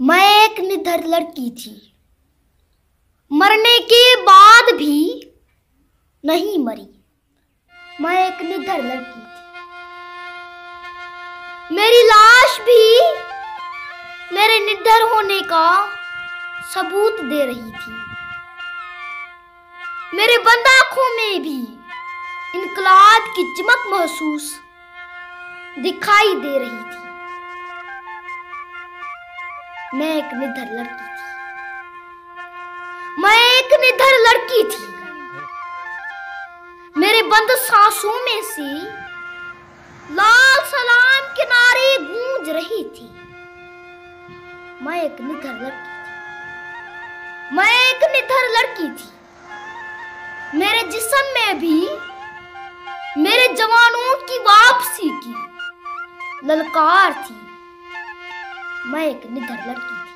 मैं एक निडर लड़की थी, मरने के बाद भी नहीं मरी। मैं एक निडर लड़की थी, मेरी लाश भी मेरे निडर होने का सबूत दे रही थी। मेरे बंद आंखों में भी इनकलाब की चमक महसूस दिखाई दे रही थी। मैं एक निडर लड़की थी, मैं एक निडर लड़की थी। मेरे बंद सांसों में से लाल सलाम के नारे गूंज रही थी। मैं एक निडर लड़की थी, मैं एक निडर लड़की थी। मेरे जिस्म में भी मेरे जवानों की वापसी की ललकार थी। मैं एक निडर लड़की थी,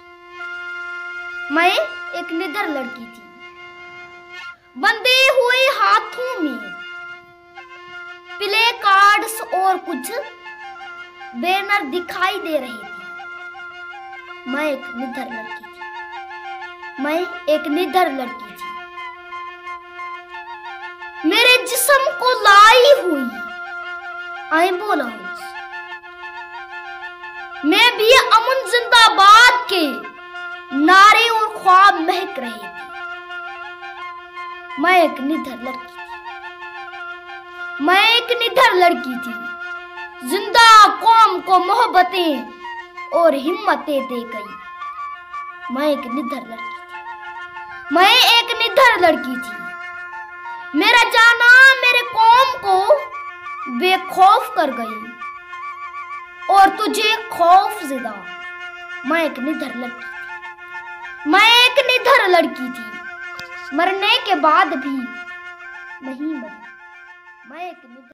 मैं एक निडर लड़की थी। बंधे हुए हाथों में प्ले कार्ड्स और कुछ बैनर दिखाई दे रहे थे। मैं एक निडर लड़की थी, मैं एक निडर लड़की थी। मेरे जिस्म को लाई हुई एम्बुलेंस मैं भी अमन जिंदाबाद के नारे और ख्वाब महक रहे थे। मैं एक निडर लड़की थी, मैं एक निडर लड़की थी। जिंदा कौम को मोहब्बतें और हिम्मतें दे गई। मैं एक निडर लड़की थी, मैं एक निडर लड़की थी। मेरा जाना मेरे कौम को बेखौफ कर गई और तुझे खौफ ज़दा। मैं एक निडर लड़की थी, मैं एक निडर लड़की थी। मरने के बाद भी नहीं मरी। मैं एक निडर